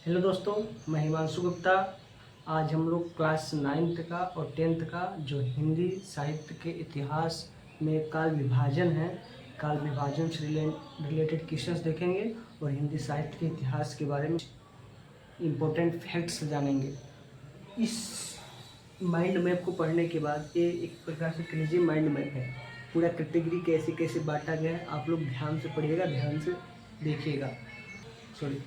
Hello दोस्तों, मैं हिमांशु गुप्ता। आज हम लोग क्लास 9th का और 10th का जो हिंदी साहित्य के इतिहास में काल विभाजन है, काल विभाजन से रिलेटेड क्वेश्चंस देखेंगे और हिंदी साहित्य के इतिहास के बारे में इम्पोर्टेंट फैक्ट्स जानेंगे। इस माइंड मैप को पढ़ने के बाद ये एक प्रकार से क्रेजी माइंड मैप है। पूरा कैटेगरी कैसे कैसे बांटा गया है, आप लोग ध्यान से पढ़िएगा, ध्यान से देखिएगा। सॉरी,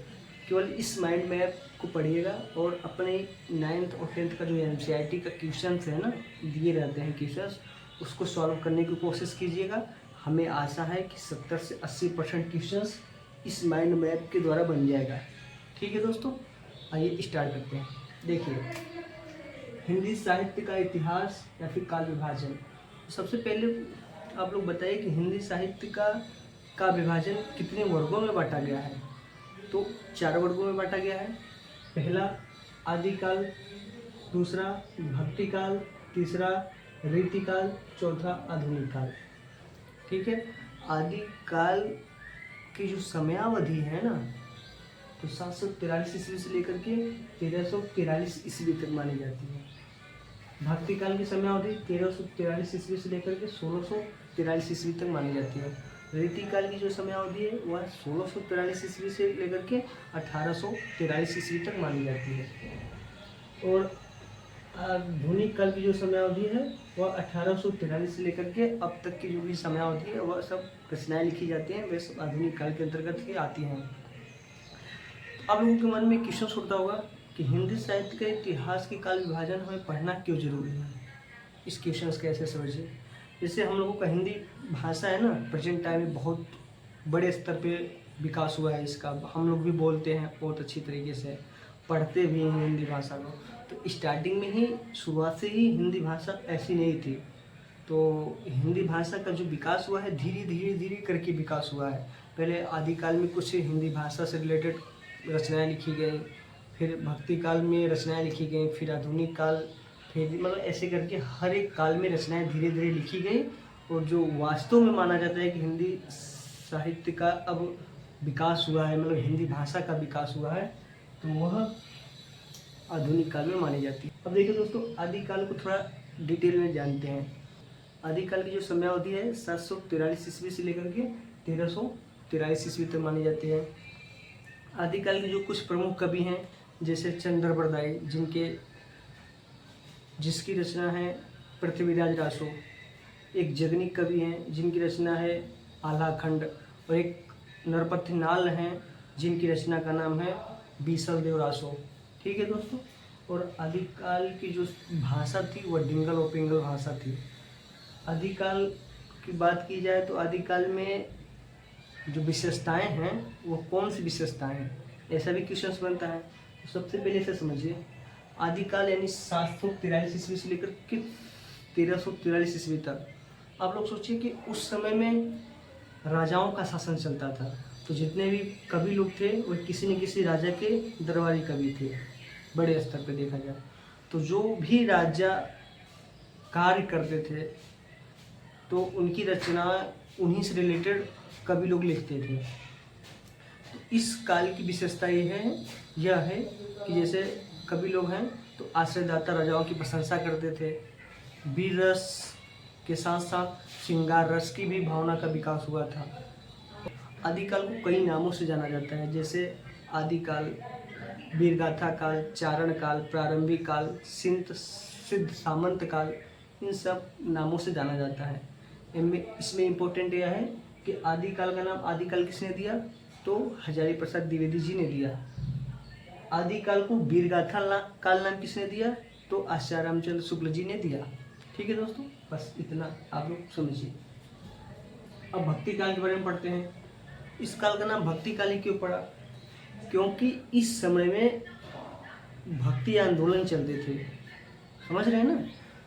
केवल इस माइंड मैप को पढ़िएगा और अपने 9th और 10th का जो NCERT का क्वेश्चंस है ना, दिए रहते हैं क्वेश्चंस, उसको सॉल्व करने की कोशिश कीजिएगा। हमें आशा है कि 70 से 80% क्वेश्चंस इस माइंड मैप के द्वारा बन जाएगा। ठीक है दोस्तों, आइए स्टार्ट करते हैं। देखिए, हिंदी साहित्य का इतिहास या फिर काल विभाजन। सबसे पहले आप लोग बताइए कि हिंदी साहित्य का विभाजन कितने वर्गों में बांटा गया है। तो 4 वर्गों में बांटा गया है। पहला आदिकाल, दूसरा भक्ति काल, तीसरा रीतिकाल, चौथा आधुनिक काल। ठीक है, आदिकाल की जो समयावधि है ना, तो 743 ईस्वी से लेकर के 1343 ईस्वी तक मानी जाती है। भक्ति काल की समयावधि 1343 ईस्वी से लेकर के 1643 ईस्वी तक मानी जाती है। रीतिकाल की जो समयावधि है वह 1643 ईस्वी से लेकर के 1843 ईस्वी तक मानी जाती है। और आधुनिक काल की जो समयावधि है वह 1843 से लेकर के अब तक की जो भी समयावधि है वह सब रचनाएं लिखी जाती हैं, वे सब आधुनिक काल के अंतर्गत ही आती हैं। आप लोगों के मन में क्वेश्चन उठता होगा कि हिंदी साहित्य के इतिहास की काल विभाजन हमें पढ़ना क्यों जरूरी है। इस क्वेश्चन को कैसे समझिए। जैसे हम लोगों का हिंदी भाषा है ना, प्रेजेंट टाइम में बहुत बड़े स्तर पे विकास हुआ है इसका। हम लोग भी बोलते हैं बहुत अच्छी तरीके से, पढ़ते भी हैं हिंदी भाषा को। तो स्टार्टिंग में ही, शुरुआत से ही हिंदी भाषा ऐसी नहीं थी। तो हिंदी भाषा का जो विकास हुआ है, धीरे धीरे धीरे करके विकास हुआ है। पहले आदिकाल में कुछ हिंदी भाषा से रिलेटेड रचनाएँ लिखी गई, फिर भक्ति काल में रचनाएँ लिखी गई, फिर आधुनिक काल, फिर मतलब ऐसे करके हर एक काल में रचनाएं धीरे धीरे लिखी गई। और जो वास्तव में माना जाता है कि हिंदी साहित्य का अब विकास हुआ है, मतलब हिंदी भाषा का विकास हुआ है, तो वह आधुनिक काल में मानी जाती है। अब देखिए दोस्तों, आदिकाल को थोड़ा डिटेल में जानते हैं। आदिकाल की जो समयावधि है 743 ईस्वी से लेकर के 1343 ईस्वी तक मानी जाती है। आदिकाल के जो कुछ प्रमुख कवि हैं, जैसे चंद्र बरदाई, जिसकी रचना है पृथ्वीराज रासो। एक जगनी कवि हैं जिनकी रचना है आलाखंड, और एक नरपति नाल हैं जिनकी रचना का नाम है बीसल देव रासो। ठीक है दोस्तों, और आदिकाल की जो भाषा थी वह डिंगल और पिंगल भाषा थी। आदिकाल की बात की जाए तो आदिकाल में जो विशेषताएं हैं वो कौन सी विशेषताएं हैं, ऐसा भी क्वेश्चन बनता है। तो सबसे पहले से समझिए, आदिकाल यानी 743 ईस्वी से लेकर के 1343 ईस्वी तक। आप लोग सोचिए कि उस समय में राजाओं का शासन चलता था, तो जितने भी कवि लोग थे वो किसी न किसी राजा के दरबारी कवि थे। बड़े स्तर पे देखा जाए तो जो भी राजा कार्य करते थे तो उनकी रचना उन्हीं से रिलेटेड कवि लोग लिखते थे। इस काल की विशेषता यह है कि जैसे कवि लोग हैं तो आश्रयदाता राजाओं की प्रशंसा करते थे। वीर रस के साथ साथ श्रृंगार रस की भी भावना का विकास हुआ था। आदिकाल को कई नामों से जाना जाता है, जैसे आदिकाल, वीरगाथा काल, चारण काल, प्रारंभिक काल, सिद्ध सामंत काल, इन सब नामों से जाना जाता है। इसमें इम्पोर्टेंट यह है कि आदिकाल का नाम आदिकाल किसने दिया, तो हजारी प्रसाद द्विवेदी जी ने दिया। आदिकाल को वीरगाथा काल नाम किसने दिया, तो आचार्य रामचंद्र शुक्ल जी ने दिया। ठीक है दोस्तों, बस इतना आप लोग समझिए। अब भक्ति काल के बारे में पढ़ते हैं। इस काल का नाम भक्ति काल ही क्यों पड़ा, क्योंकि इस समय में भक्ति आंदोलन चलते थे। समझ रहे हैं ना,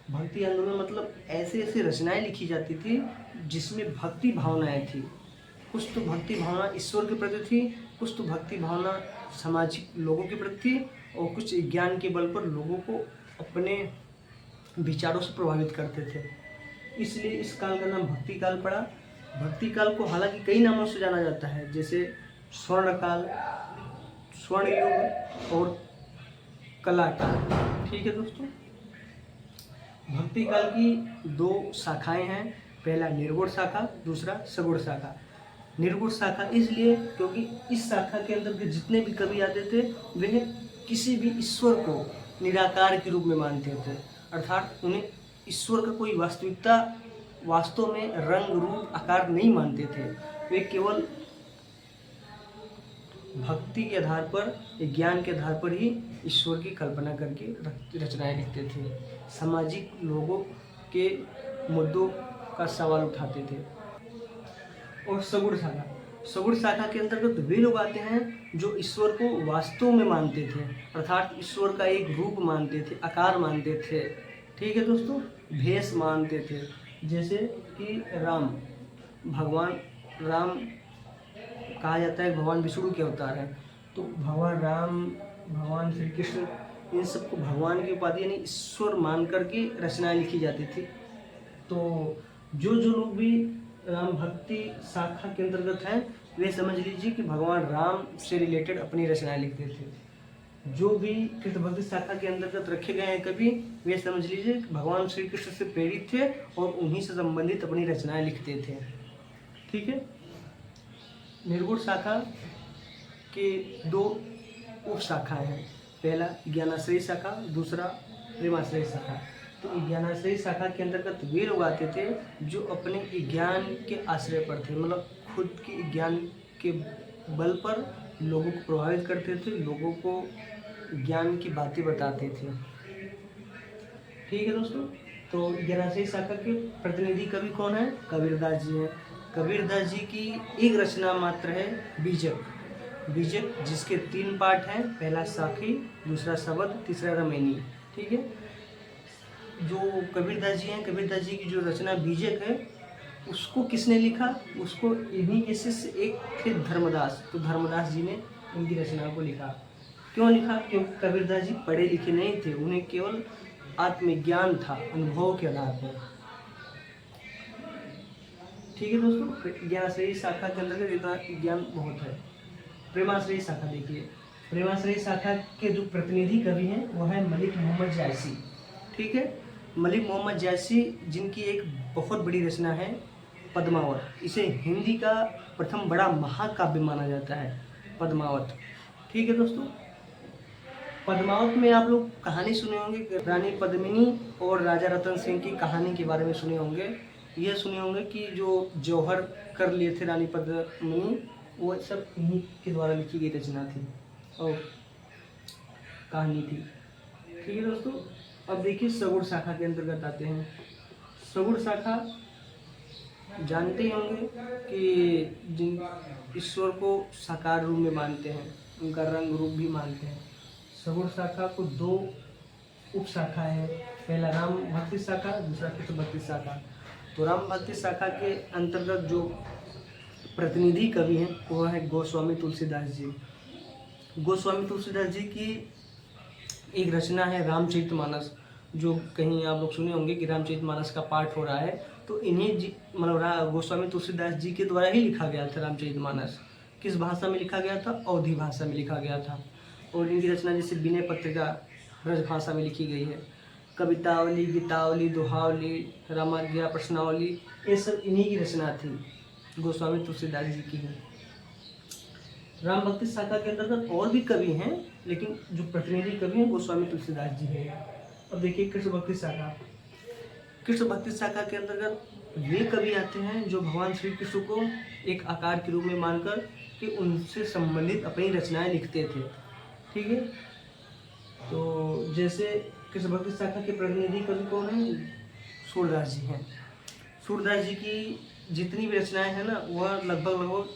भक्ति आंदोलन मतलब ऐसे ऐसे रचनाएं लिखी जाती थी जिसमें भक्ति भावनाएं थी। कुछ तो भक्ति भावना ईश्वर के प्रति थी, कुछ तो भक्ति भावना सामाजिक लोगों के प्रति थी, और कुछ ज्ञान के बल पर लोगों को अपने विचारों से प्रभावित करते थे। इसलिए इस काल का नाम भक्ति काल पड़ा। भक्ति काल को हालांकि कई नामों से जाना जाता है, जैसे स्वर्ण काल, स्वर्ण युग और कलाकाल। ठीक है दोस्तों, भक्ति काल की दो शाखाएं हैं, पहला निर्गुण शाखा, दूसरा सगुण शाखा। निर्गुण शाखा इसलिए क्योंकि इस शाखा के अंदर के जितने भी कवि आते थे वह किसी भी ईश्वर को निराकार के रूप में मानते थे, अर्थात उन्हें ईश्वर का कोई वास्तव में रंग रूप आकार नहीं मानते थे। वे केवल भक्ति के आधार पर, ज्ञान के आधार पर ही ईश्वर की कल्पना करके रचनाएं लिखते थे। सामाजिक लोगों के मुद्दों का सवाल उठाते थे। और सगुण शाखा, सगुण शाखा के अंतर्गत वे लोग आते हैं जो ईश्वर को वास्तव में मानते थे, अर्थात ईश्वर का एक रूप मानते थे, आकार मानते थे। ठीक है दोस्तों, भेष मानते थे। जैसे कि भगवान राम कहा जाता है भगवान विष्णु के अवतार है, तो भगवान राम, भगवान श्री कृष्ण, इन सबको भगवान की उपाधि यानी ईश्वर मान करके रचनाएं लिखी जाती थी। तो जो लोग भी राम भक्ति शाखा के अंतर्गत हैं वे समझ लीजिए कि भगवान राम से रिलेटेड अपनी रचनाएं लिखते थे। जो भी कृष्ण भक्ति शाखा के अंतर्गत रखे गए हैं कवि, वे समझ लीजिए कि भगवान श्री कृष्ण से प्रेरित थे और उन्हीं से संबंधित अपनी रचनाएं लिखते थे। ठीक है, निर्गुण शाखा के दो उप शाखाएं हैं, पहला ज्ञानाश्रयी शाखा, दूसरा प्रेमाश्रयी शाखा। तो ज्ञानाश्रयी शाखा के अंतर्गत वे लोग आते थे जो अपने ज्ञान के आश्रय पर थे, मतलब खुद के ज्ञान के बल पर लोगों को प्रभावित करते थे, लोगों को ज्ञान की बातें बताते थे। ठीक है दोस्तों, तो ज्ञानाश्रयी शाखा के प्रतिनिधि कवि कौन है? कबीरदास जी हैं। कबीरदास जी की एक रचना मात्र है बीजक, जिसके 3 पार्ट हैं, पहला साखी, दूसरा शबद, तीसरा रमैनी। ठीक है, जो कबीरदास जी हैं, कबीरदास जी की जो रचना बीजक है उसको किसने लिखा? उसको इन्हीं के शिष्य एक थे धर्मदास, तो धर्मदास जी ने इनकी रचना को लिखा। क्यों लिखा? क्योंकि कबीरदास जी पढ़े लिखे नहीं थे, उन्हें केवल आत्मज्ञान था, अनुभव के आधार पर। ठीक है दोस्तों, ज्ञानाश्रयी शाखा के अंदर इतना ज्ञान बहुत है। प्रेमाश्रयी शाखा देखिए, प्रेमाश्रयी शाखा के जो प्रतिनिधि कवि हैं वो है मलिक मोहम्मद जायसी। ठीक है, मलिक मोहम्मद जायसी जिनकी एक बहुत बड़ी रचना है पद्मावत, इसे हिंदी का प्रथम बड़ा महाकाव्य माना जाता है पद्मावत। ठीक है दोस्तों, पद्मावत में आप लोग कहानी सुने होंगे, रानी पद्मिनी और राजा रतन सिंह की कहानी के बारे में सुने होंगे। ये सुने होंगे कि जो जौहर कर लिए थे रानी पद्मिनी, वो सब इन्हीं के द्वारा लिखी गई रचना थी और कहानी थी। ठीक है दोस्तों, अब देखिए सगुण शाखा के अंतर्गत आते हैं। सगुण शाखा जानते ही होंगे कि जिन ईश्वर को साकार रूप में मानते हैं, उनका रंग रूप भी मानते हैं। सगुण शाखा को 2 उप शाखा है, पहला राम भक्ति शाखा, दूसरा कृष्ण भक्ति शाखा। तो राम भक्ति शाखा के अंतर्गत जो प्रतिनिधि कवि हैं वो है गोस्वामी तुलसीदास जी। गोस्वामी तुलसीदास जी की एक रचना है रामचरितमानस, जो कहीं आप लोग सुने होंगे कि रामचरितमानस का पाठ हो रहा है, तो इन्हीं मतलब गोस्वामी तुलसीदास जी के द्वारा ही लिखा गया था रामचरितमानस। किस भाषा में लिखा गया था? अवधी भाषा में लिखा गया था। और इनकी रचना जैसे विनय पत्रिका ब्रज भाषा में लिखी गई है, कवितावली, गीतावली, दोहावली, रामाज्ञा, प्रश्नावली, ये सब इन्हीं की रचना थी, गोस्वामी तुलसीदास जी की है। राम भक्ति शाखा के अंतर्गत और भी कवि हैं, लेकिन जो प्रतिनिधि कवि हैं गोस्वामी तुलसीदास जी हैं। अब देखिए कृष्ण भक्ति शाखा। कृष्ण भक्ति शाखा के अंतर्गत वे कवि आते हैं जो भगवान श्री कृष्ण को एक आकार के रूप में मानकर कि उनसे संबंधित अपनी रचनाएं लिखते थे। ठीक है, तो जैसे कृष्ण भक्ति शाखा के प्रतिनिधि कवि कौन है? सूरदास जी हैं। सूरदास जी की जितनी भी रचनाएं हैं ना, वह लगभग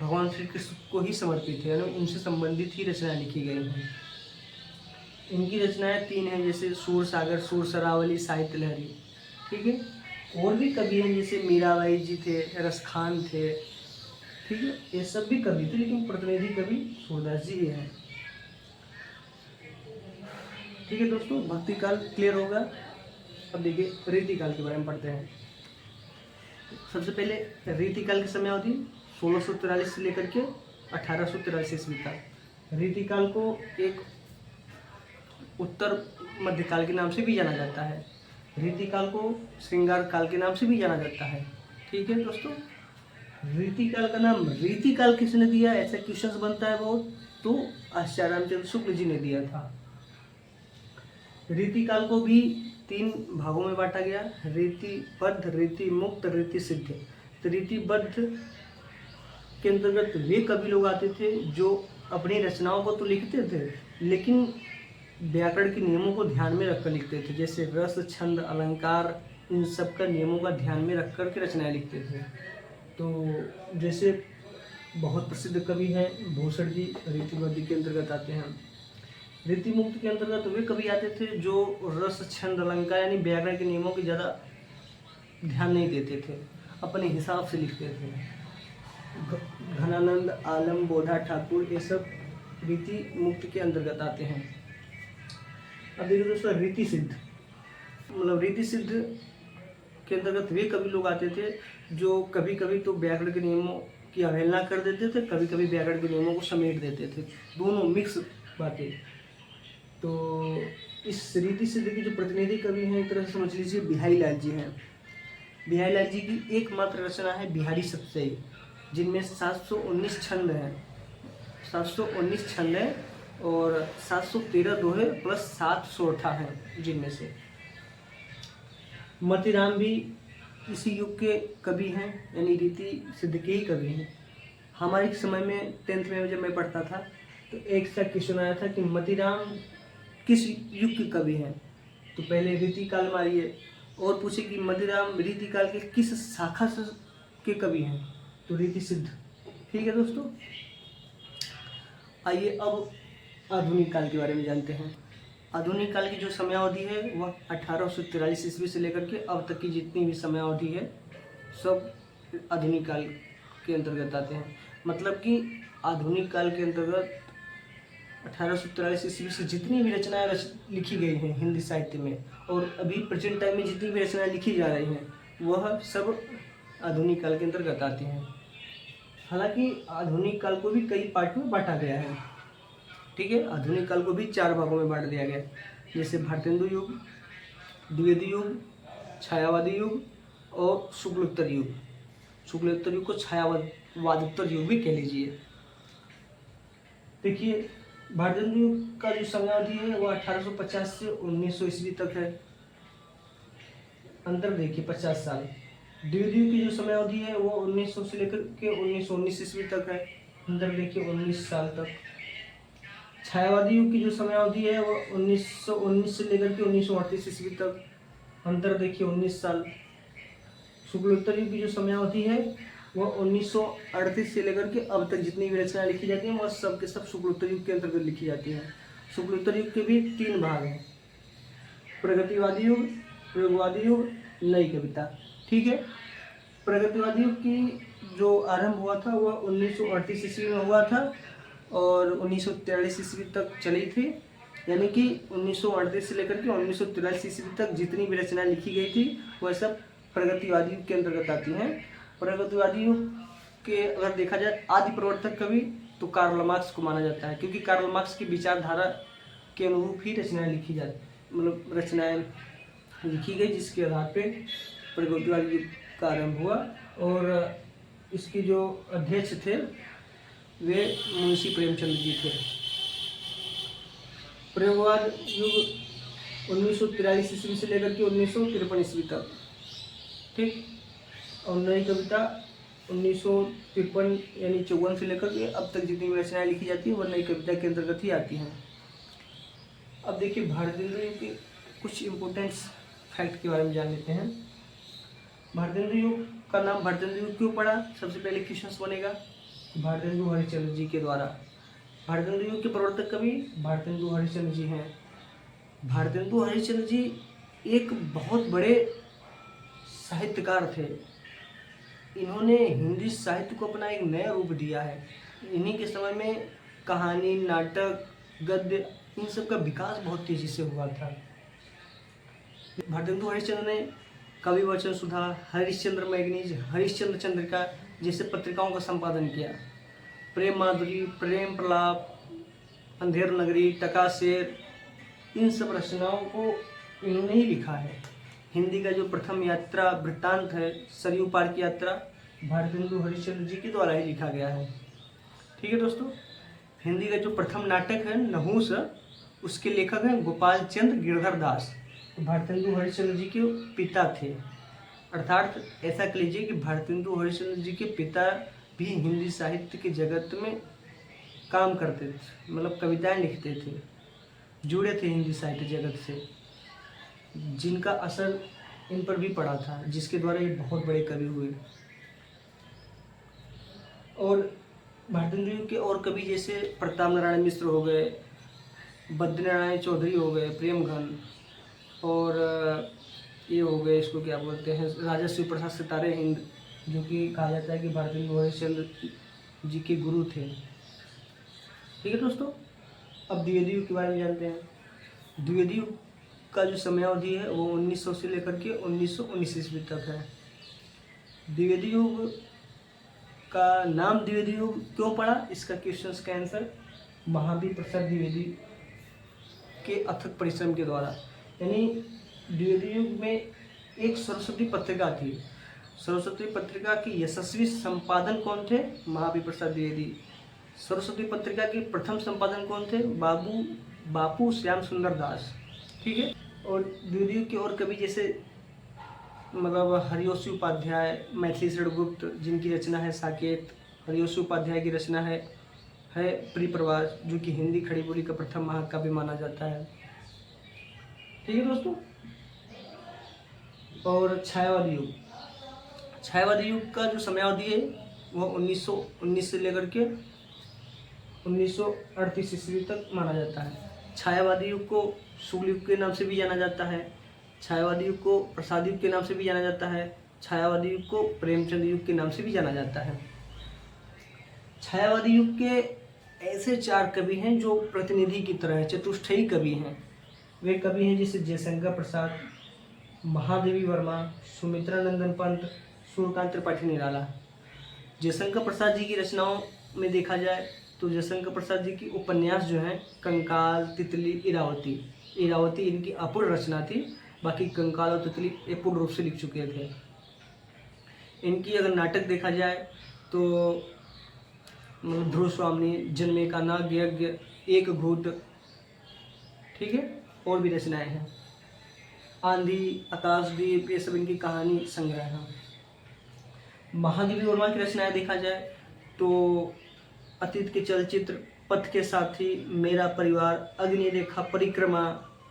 भगवान श्री कृष्ण को ही समर्पित है, यानी उनसे संबंधित ही रचनाएं लिखी गई हैं। इनकी रचनाएं 3 हैं, जैसे सूर सागर, सूर सरावली, साहित्य लहरी। ठीक है, और भी कवि हैं जैसे मीराबाई जी थे, रसखान थे। ठीक है, ये सब भी कवि थे, लेकिन प्रतिनिधि कवि सूरदास जी हैं। ठीक है दोस्तों, भक्ति काल क्लियर होगा। अब देखिए रीतिकाल के बारे में पढ़ते हैं। सबसे पहले रीतिकाल की समय अवधि 1643 से लेकर के 1883 ईस्वी तक। रीतिकाल को एक उत्तर मध्यकाल के नाम से भी जाना जाता है। रीतिकाल को श्रृंगार काल के नाम से भी जाना जाता है। ठीक है दोस्तों, रीतिकाल का नाम रीतिकाल किसने दिया, ऐसा क्वेश्चन बनता है बहुत, तो आचार्य रामचंद्र शुक्ल जी ने दिया था। रीतिकाल को भी 3 भागों में बांटा गया, रीतिबद्ध, रीति मुक्त, रीति सिद्ध। तो रीतिबद्ध के अंतर्गत वे कवि लोग आते थे जो अपनी रचनाओं को तो लिखते थे लेकिन व्याकरण के नियमों को ध्यान में रखकर लिखते थे, जैसे रस, छंद, अलंकार, इन सब का नियमों का ध्यान में रख कर के रचनाएं लिखते थे। तो जैसे बहुत प्रसिद्ध कवि हैं भूषण जी, रीतिबद्ध के अंतर्गत आते हैं। रीति मुक्त के अंतर्गत वे कवि आते थे जो रस, छंद, अलंकार यानी व्याकरण के नियमों की ज़्यादा ध्यान नहीं देते थे, अपने हिसाब से लिखते थे। घनानंद, आलम, बोधा ठाकुर, ये सब रीति मुक्त के अंतर्गत आते हैं। अब देखिए दोस्तों, रीति सिद्ध, मतलब रीति सिद्ध के अंतर्गत वे कवि लोग आते थे जो कभी कभी तो व्याकरण के नियमों की अवहेलना कर देते थे, कभी कभी व्याकरण के नियमों को समेट देते थे, दोनों मिक्स बातें। तो इस रीति सिद्ध की जो प्रतिनिधि कवि हैं, एक तरह से समझ लीजिए बिहारी लाल जी हैं। बिहारी लाल जी की एकमात्र रचना है बिहारी सतसई, जिनमें 719 छंद हैं, 719 छंद हैं और 713 दोहे प्लस 7 सोरठा हैं, जिनमें से मतीराम भी इसी युग के कवि हैं, यानी रीति सिद्ध के ही कवि हैं। हमारे समय में 10th में जब मैं पढ़ता था तो एक सा क्वेश्चन आया था कि मतीराम किस युग के कवि हैं, तो पहले रीति काल मारिए और पूछे कि मतीराम रीति काल के किस शाखा से के कवि हैं, तो रीति सिद्ध। ठीक है दोस्तों, आइए अब आधुनिक काल के बारे में जानते हैं। आधुनिक काल की जो समयावधि है वह 1843 ईस्वी से लेकर के अब तक की जितनी भी समयावधि है सब आधुनिक काल के अंतर्गत आते हैं। मतलब कि आधुनिक काल के अंतर्गत 1843 ईस्वी से जितनी भी रचनाएं लिखी गई हैं हिंदी साहित्य में और अभी प्रेजेंट टाइम में जितनी भी रचनाएं लिखी जा रही हैं वह सब आधुनिक काल के अंतर्गत आती हैं। हालांकि आधुनिक काल को भी कई पार्ट में बांटा गया है। ठीक है, आधुनिक काल को भी 4 भागों में बांट दिया गया, जैसे भारतेंदु युग, द्विवेदी युग, छायावादी युग और शुक्लोत्तर युग। शुक्लोत्तर युग को छायावादोत्तर युग भी कह लीजिए। देखिए, भारतेंदु युग का जो समयावधि है वह 1850 से 1900 ईस्वी तक है, अंतर देखिए 50 साल। द्विवेदी युग की जो समयावधि है वो 1900 से लेकर के 1919 ईस्वी तक है, अंतर देखिए 19 साल तक। छायावादी युग की जो समयावधि है वो 1919 से लेकर के 1938 ईस्वी तक, अंतर देखिए 19 साल। शुक्लोत्तर युग की जो समयावधि है वह 1938 से लेकर के अब तक जितनी भी रचनाएं लिखी जाती हैं वह सब के सब शुक्लोत्तर युग के अंतर्गत लिखी जाती हैं। शुक्लोत्तर युग के भी 3 भाग हैं, प्रगतिवादी युग, प्रयोगवादी युग, नई कविता। ठीक है, प्रगतिवादी युग की जो आरंभ हुआ था वह 1938 ईस्वी में हुआ था और 1943 ईस्वी तक चली थी, यानी कि 1938 से लेकर के 1943 ईस्वी तक जितनी भी रचनाएं लिखी गई थी वह सब प्रगतिवादी युग के अंतर्गत आती हैं। प्रगतिवादी युग के अगर देखा जाए आदि प्रवर्तक कवि तो कार्ल मार्क्स को माना जाता है, क्योंकि कार्ल मार्क्स की विचारधारा के अनुरूप ही रचनाएं लिखी जाती, मतलब रचनाएं लिखी गई, जिसके आधार पे प्रगतिवादी युग का आरंभ हुआ। और इसके जो अध्यक्ष थे वे मुंशी प्रेमचंद जी थे। प्रयोगवाद युग 1943 ईस्वी से लेकर के 1953 ईस्वी तक। ठीक, और नई कविता 1953 यानी 54 से लेकर के अब तक जितनी भी रचनाएं लिखी जाती है वह नई कविता के अंतर्गत ही आती हैं। अब देखिए, भारतेंदु युग के कुछ इम्पोर्टेंट फैक्ट के बारे में जान लेते हैं। भारतेंदु युग का नाम भारतेंदु युग क्यों पड़ा, सबसे पहले क्वेश्चन बनेगा। भारतेंदु हरिश्चंद्र जी के द्वारा। भारतेंदु युग के प्रवर्तक कवि भारतेंदु हरिश्चंद्र जी हैं। भारतेंदु हरिश्चंद्र जी एक बहुत बड़े साहित्यकार थे। इन्होंने हिंदी साहित्य को अपना एक नया रूप दिया है। इन्हीं के समय में कहानी, नाटक, गद्य, इन सब का विकास बहुत तेजी से हुआ था। भारतेंदु हरिश्चंद्र ने कवि वचन सुधा, हरिश्चंद्र मैगनीज, हरिश्चंद्र चंद्रिका जैसे पत्रिकाओं का संपादन किया। प्रेम माधुरी, प्रेम प्रलाप, अंधेर नगरी, टकाशेर, इन सब रचनाओं को इन्होंने ही लिखा है। हिंदी का जो प्रथम यात्रा वृत्तांत है, सरयू पार की यात्रा, भारतेंदु हरिश्चंद्र जी के द्वारा ही लिखा गया है। ठीक है दोस्तों, हिंदी का जो प्रथम नाटक है नहुस, उसके लेखक हैं गोपाल चंद्र गिरधर दास, भारतेंदु हरिश्चंद्र जी के पिता थे। अर्थात ऐसा कह लीजिए कि भारतेंदु हरिश्चंद्र जी के पिता भी हिंदी साहित्य के जगत में काम करते थे, मतलब कविताएं लिखते थे, जुड़े थे हिंदी साहित्य जगत से, जिनका असर इन पर भी पड़ा था, जिसके द्वारा ये बहुत बड़े कवि हुए। और भारतेंदु जी के और कवि जैसे प्रताप नारायण मिश्र हो गए, बद्रीनारायण चौधरी हो गए, प्रेमघन, और ये हो गए, इसको क्या बोलते हैं, राजा शिव प्रसाद सितारे हिंद, जो कि कहा जाता है कि भारतेंदु हरिश्चंद्र जी के गुरु थे। ठीक है दोस्तों, अब द्विवेदी युग के बारे में जानते हैं। द्विवेदी युग का जो समयावधि है वो 1900 से लेकर के 1919 ईस्वी तक है। द्विवेदी युग का नाम द्विवेदी युग क्यों पड़ा, इसका क्वेश्चन का आंसर महावीर प्रसाद द्विवेदी के अथक परिश्रम के द्वारा। यानी द्विवेदी युग में एक सरस्वती पत्रिका थी। सरस्वती पत्रिका की यशस्वी संपादन कौन थे? महावीर प्रसाद द्विवेदी। सरस्वती पत्रिका के प्रथम संपादन कौन थे? बापू श्याम सुंदर दास। ठीक है। और द्विवेदी युग के और कवि जैसे मतलब हरिवंशी उपाध्याय, मैथिली षडगुप्त, जिनकी रचना है साकेत, हरिवंशी उपाध्याय की रचना है प्रियप्रवास, जो कि हिंदी खड़ी बोली का प्रथम महाकाव्य माना जाता है। ठीक है दोस्तों। और छायावादी युग, छायावादी युग का जो समयावधि है वो 1919 से लेकर के 1938 ईस्वी तक माना जाता है। छायावादी युग को शुक्ल युग के नाम से भी जाना जाता है, छायावादी युग को प्रसाद युग के नाम से भी जाना जाता है, छायावादी युग को प्रेमचंद युग के नाम से भी जाना जाता है। छायावादी युग के ऐसे 4 कवि हैं जो प्रतिनिधि की तरह चतुष्टयी कवि हैं। वे कवि हैं जैसे जयशंकर प्रसाद, महादेवी वर्मा, सुमित्रा नंदन पंत, सूर्यकांत त्रिपाठी निराला। जयशंकर प्रसाद जी की रचनाओं में देखा जाए तो जयशंकर प्रसाद जी की उपन्यास जो हैं कंकाल, तितली, इरावती, इरावती इनकी अपूर्ण रचना थी, बाकी कंकाल और तितली ये पूर्ण रूप से लिख चुके थे। इनकी अगर नाटक देखा जाए तो ध्रुव स्वामी, जन्मे का नाग यज्ञ, एक घूट, ठीक है, और भी रचनाएं हैं, आंधी, आकाशदीप, ये सब इनकी कहानी संग्रह है। महादेवी वर्मा की रचनाएं देखा जाए तो अतीत के चलचित्र, पथ के साथी, मेरा परिवार, अग्निरेखा, परिक्रमा,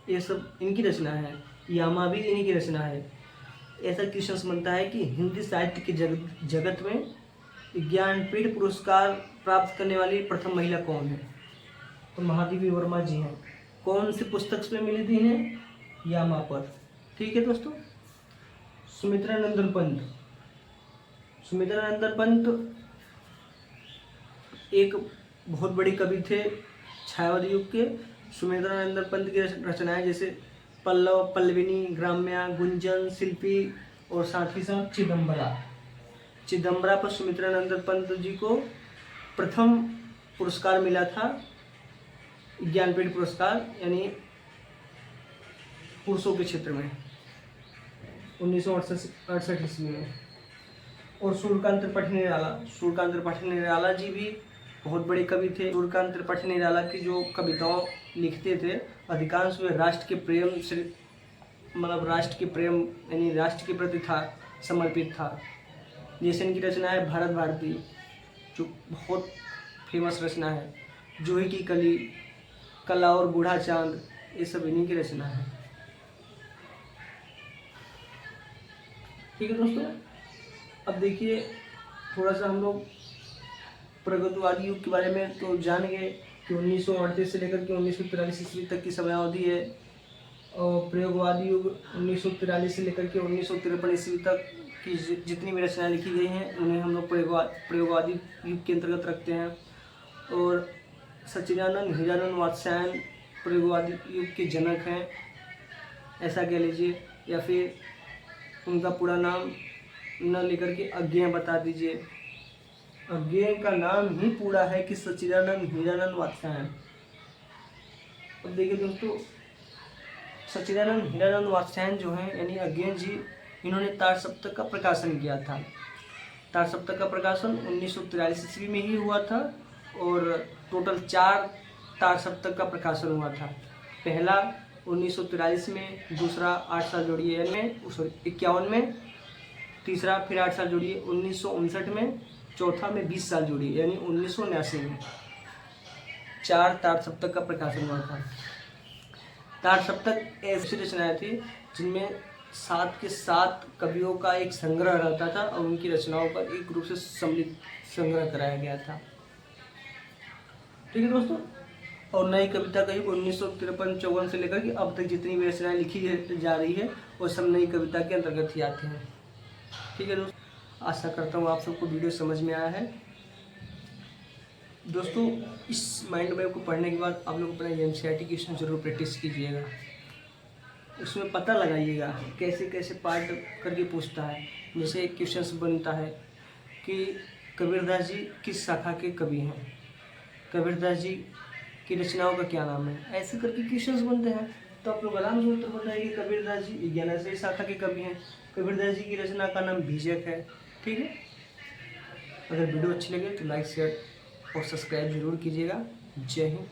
ये सब इनकी रचना है। यामा भी इन्हीं की रचना है। ऐसा क्वेश्चन बनता है कि हिंदी साहित्य के जगत में ज्ञानपीठ पुरस्कार प्राप्त करने वाली प्रथम महिला कौन है? तो महादेवी वर्मा जी हैं। कौन सी पुस्तक से मिली थी इन्हें? यामा पर। ठीक है दोस्तों। सुमित्रा नंदन पंत, सुमित्रा नंदन पंत एक बहुत बड़ी कवि थे छायावादी युग के। सुमित्रा नंदन पंत की रचनाएं जैसे पल्लव, पल्लविनी, ग्राम्या, गुंजन, शिल्पी और साथ ही साथ चिदम्बरा। चिदम्बरा पर सुमित्रा नंदन पंत जी को प्रथम पुरस्कार मिला था, ज्ञानपीठ पुरस्कार, यानी पुरुषों के क्षेत्र में 1968 ईस्वी में। और सूर्यकांत त्रिपाठी निराला, सूर्यकांत त्रिपाठी निराला जी भी बहुत बड़े कवि थे। सूर्यकांत त्रिपाठी निराला की जो कविताओं लिखते थे अधिकांश वे राष्ट्र के प्रेम से, मतलब राष्ट्र के प्रेम यानी राष्ट्र के प्रति था, समर्पित था। जैसे इनकी रचना है भारत भारती, जो बहुत फेमस रचना है, जूही की कली, कला और बूढ़ा चांद, ये सब इन्हीं की रचना है। ठीक है दोस्तों। अब देखिए थोड़ा सा हम लोग प्रगतिवादी युग के बारे में तो जान गए कि 1938 से लेकर के 1943 ईस्वी तक की समयावधि है। और प्रयोगवादी युग 1943 से लेकर के 1953 ईस्वी तक की जितनी भी रचनाएं लिखी गई हैं उन्हें हम लोग प्रयोगवादी युग के अंतर्गत रखते हैं। और सच्चिदानंद हृदयानंद वात्स्यायन प्रयोगवादी युग के जनक हैं, ऐसा कह लीजिए, या फिर उनका पूरा नाम न लेकर के अज्ञेय बता दीजिए। अज्ञेय का नाम ही पूरा है कि सच्चिदानंद हृदयानंद वात्स्यायन। अब देखिए दोस्तों, सच्चिदानंद हीरानंद वात्स्यायन जो हैं यानी अज्ञेय जी, इन्होंने तार सप्तक का प्रकाशन किया था। तार सप्तक का प्रकाशन 1943 ईस्वी में ही हुआ था और टोटल 4 तार सप्तक का प्रकाशन हुआ था। पहला 1943 में, दूसरा 8 साल जोड़िए में 51 में, तीसरा फिर 8 साल जोड़िए 1959 में, चौथा में 20 साल जोड़िए यानी 1979 में 4 तार सप्तक का प्रकाशन हुआ था। तार सप्तक ऐसी रचनाएं थी जिनमें 7 के 7 कवियों का एक संग्रह रहता था और उनकी रचनाओं का एक रूप से सम्मिलित संग्रह कराया गया था। ठीक है दोस्तों, और नई कविता का युग 1953-54 से लेकर के अब तक जितनी भी रचनाएं लिखी जा रही है वो सब नई कविता के अंतर्गत ही आते हैं। ठीक है दोस्तों, आशा करता हूँ आप सबको वीडियो समझ में आया है। दोस्तों, इस माइंड मैप को पढ़ने के बाद आप लोग अपना NCERT क्वेश्चन जरूर प्रैक्टिस कीजिएगा, उसमें पता लगाइएगा कैसे कैसे पार्ट करके पूछता है। जैसे एक क्वेश्चन बनता है कि कबीरदास जी किस शाखा के कवि हैं, कबीरदास जी की रचनाओं का क्या नाम है, ऐसे करके क्वेश्चंस बनते हैं। तो आप लोग आराम से उत्तर बताइए कि कबीरदास जी विज्ञानाश्रय शाखा के कवि हैं, कबीरदास जी की रचना का नाम बीजक है। ठीक है, अगर वीडियो अच्छी लगे तो लाइक शेयर और सब्सक्राइब जरूर कीजिएगा। जय हिंद।